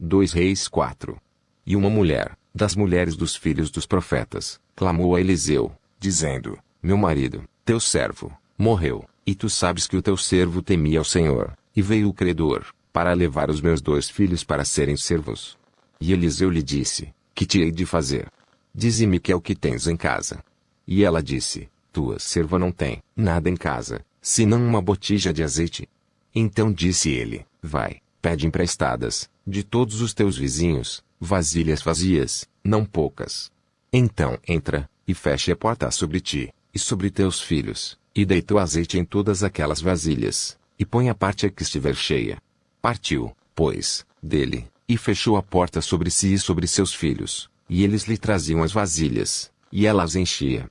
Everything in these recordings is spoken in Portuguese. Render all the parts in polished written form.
2 Reis 4. E uma mulher, das mulheres dos filhos dos profetas, clamou a Eliseu, dizendo: Meu marido, teu servo, morreu, e tu sabes que o teu servo temia ao Senhor, e veio o credor, para levar os meus 2 filhos para serem servos. E Eliseu lhe disse: Que te hei de fazer? Dize-me que é o que tens em casa. E ela disse: Tua serva não tem nada em casa, senão uma botija de azeite. Então disse ele: Vai, pede emprestadas, de todos os teus vizinhos, vasilhas vazias, não poucas. Então entra, e feche a porta sobre ti, e sobre teus filhos, e deita o azeite em todas aquelas vasilhas, e põe a parte a que estiver cheia. Partiu, pois, dele, e fechou a porta sobre si e sobre seus filhos, e eles lhe traziam as vasilhas, e ela as enchia.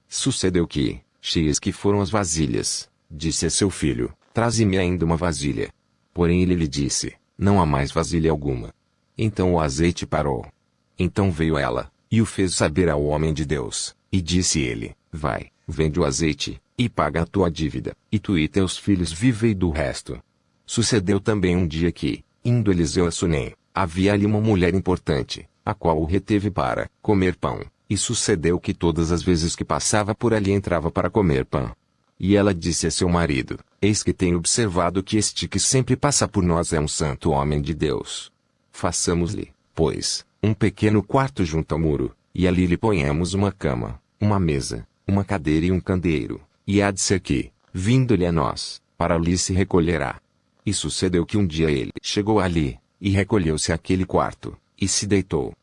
Sucedeu que, cheias que foram as vasilhas, disse a seu filho: Traze-me ainda uma vasilha. Porém ele lhe disse: Não há mais vasilha alguma. Então o azeite parou. Então veio ela, e o fez saber ao homem de Deus, e disse ele: Vai, vende o azeite, e paga a tua dívida, e tu e teus filhos vivei do resto. Sucedeu também um dia que, indo Eliseu a Sunem, havia ali uma mulher importante, a qual o reteve para comer pão, e sucedeu que todas as vezes que passava por ali entrava para comer pão. E ela disse a seu marido: Eis que tenho observado que este que sempre passa por nós é um santo homem de Deus. Façamos-lhe, pois, um pequeno quarto junto ao muro, e ali lhe ponhamos uma cama, uma mesa, uma cadeira e um candeeiro, e há de ser que, vindo-lhe a nós, para ali se recolherá. E sucedeu que um dia ele chegou ali, e recolheu-se àquele quarto, e se deitou.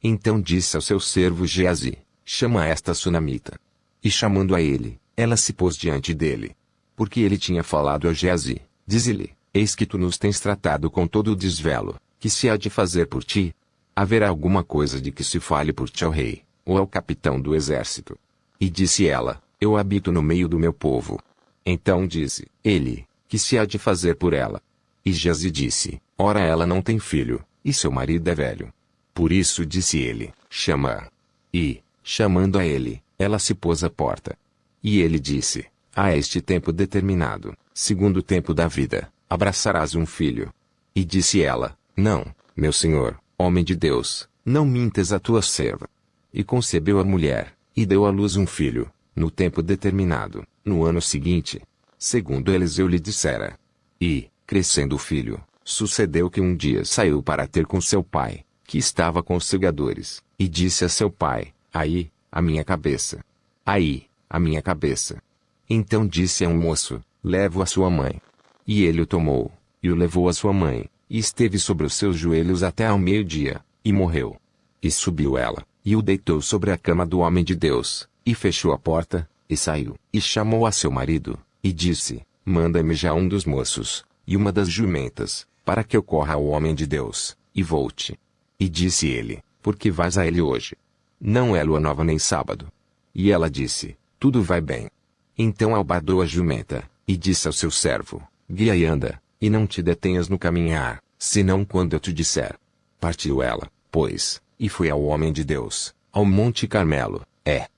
Então disse ao seu servo Geazi: Chama esta sunamita. E chamando a ele, ela se pôs diante dele. Porque ele tinha falado a Geazi, dize-lhe: Eis que tu nos tens tratado com todo o desvelo, que se há de fazer por ti? Haverá alguma coisa de que se fale por ti ao rei, ou ao capitão do exército? E disse ela: Eu habito no meio do meu povo. Então disse ele: Que se há de fazer por ela? E Geazi disse: Ora, ela não tem filho, e seu marido é velho. Por isso disse ele: Chama-a. E, chamando a ele, ela se pôs à porta. E ele disse: A este tempo determinado, segundo o tempo da vida, abraçarás um filho. E disse ela: Não, meu senhor, homem de Deus, não mintas a tua serva. E concebeu a mulher, e deu à luz um filho, no tempo determinado, no ano seguinte, segundo Eliseu lhe dissera. E, crescendo o filho, sucedeu que um dia saiu para ter com seu pai, que estava com os segadores, e disse a seu pai: Aí, a minha cabeça. Aí, a minha cabeça. Então disse a um moço: Leva-o à sua mãe. E ele o tomou, e o levou à sua mãe, e esteve sobre os seus joelhos até ao meio-dia, e morreu. E subiu ela, e o deitou sobre a cama do homem de Deus, e fechou a porta, e saiu. E chamou a seu marido, e disse: Manda-me já um dos moços, e uma das jumentas, para que eu corra ao homem de Deus, e volte. E disse ele: Por que vais a ele hoje? Não é lua nova nem sábado. E ela disse: Tudo vai bem. Então albardou a jumenta, e disse ao seu servo: Guia e anda, e não te detenhas no caminhar, senão quando eu te disser. Partiu ela, pois, e foi ao homem de Deus, ao monte Carmelo.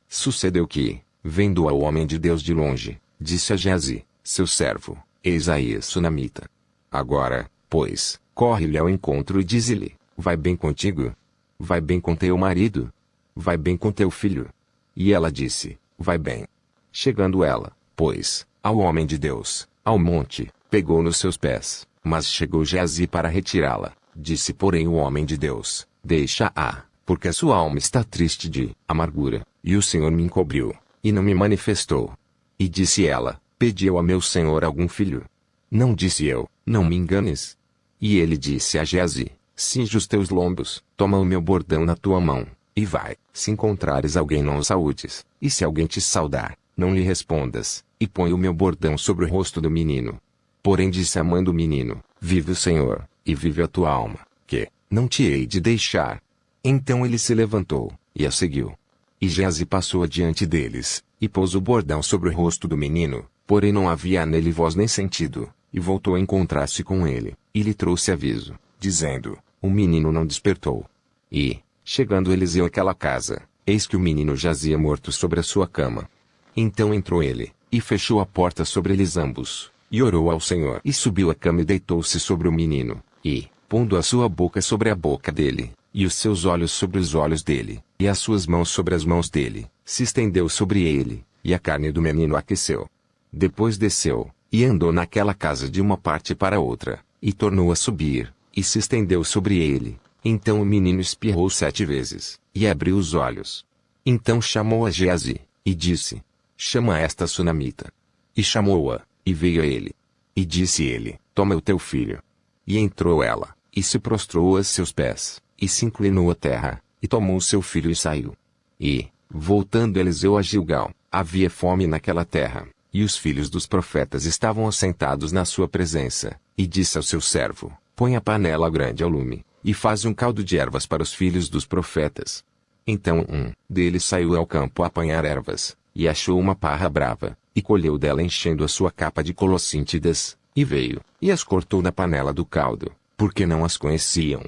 Sucedeu que, vendo ao homem de Deus de longe, disse a Geazi, seu servo: Eis aí a sunamita. Agora, pois, corre-lhe ao encontro e dize-lhe: Vai bem contigo? Vai bem com teu marido? Vai bem com teu filho? E ela disse: Vai bem. Chegando ela, pois, ao homem de Deus, ao monte, pegou nos seus pés, mas chegou Geazi para retirá-la. Disse porém o homem de Deus: Deixa-a, porque a sua alma está triste de amargura, e o Senhor me encobriu, e não me manifestou. E disse ela: Pedi eu a meu senhor algum filho? Não disse eu: Não me enganes. E ele disse a Geazi: Cinge os teus lombos, toma o meu bordão na tua mão, e vai. Se encontrares alguém, não o saúdes, e se alguém te saudar, não lhe respondas, e põe o meu bordão sobre o rosto do menino. Porém disse a mãe do menino: Vive o Senhor, e vive a tua alma, que não te hei de deixar. Então ele se levantou, e a seguiu. E Geazi passou adiante deles, e pôs o bordão sobre o rosto do menino, porém não havia nele voz nem sentido, e voltou a encontrar-se com ele, e lhe trouxe aviso, dizendo: O menino não despertou. E, chegando Eliseu àquela casa, eis que o menino jazia morto sobre a sua cama. Então entrou ele, e fechou a porta sobre eles ambos, e orou ao Senhor. E subiu à cama e deitou-se sobre o menino, e, pondo a sua boca sobre a boca dele, e os seus olhos sobre os olhos dele, e as suas mãos sobre as mãos dele, se estendeu sobre ele, e a carne do menino aqueceu. Depois desceu, e andou naquela casa de uma parte para outra, e tornou a subir, e se estendeu sobre ele. Então o menino espirrou 7 vezes, e abriu os olhos. Então chamou a Geazi, e disse: chama esta sunamita. E chamou-a, e veio a ele. E disse ele: toma o teu filho. E entrou ela, e se prostrou a seus pés, e se inclinou à terra, e tomou seu filho e saiu. E, voltando Eliseu a Gilgal, havia fome naquela terra, e os filhos dos profetas estavam assentados na sua presença, e disse ao seu servo: põe a panela grande ao lume, e faz um caldo de ervas para os filhos dos profetas. Então um deles saiu ao campo a apanhar ervas, e achou uma parra brava, e colheu dela enchendo a sua capa de colossíntidas, e veio, e as cortou na panela do caldo, porque não as conheciam.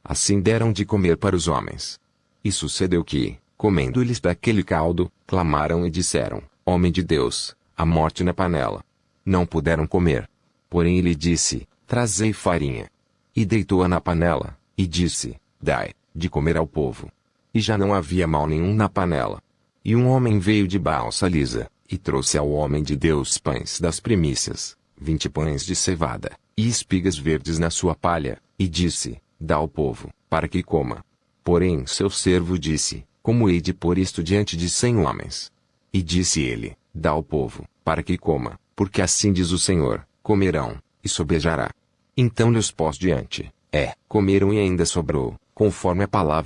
Assim deram de comer para os homens. E sucedeu que, comendo-lhes daquele caldo, clamaram e disseram: homem de Deus, a morte na panela. Não puderam comer. Porém ele disse: trazei farinha. E deitou-a na panela, e disse: dai de comer ao povo. E já não havia mal nenhum na panela. E um homem veio de Baal-Salisa, e trouxe ao homem de Deus pães das primícias, 20 pães de cevada, e espigas verdes na sua palha, e disse: dá ao povo, para que coma. Porém seu servo disse: como hei de pôr isto diante de 100 homens? E disse ele: dá ao povo, para que coma, porque assim diz o Senhor: comerão, e sobejará. Então lhes pôs diante, comeram e ainda sobrou, conforme a palavra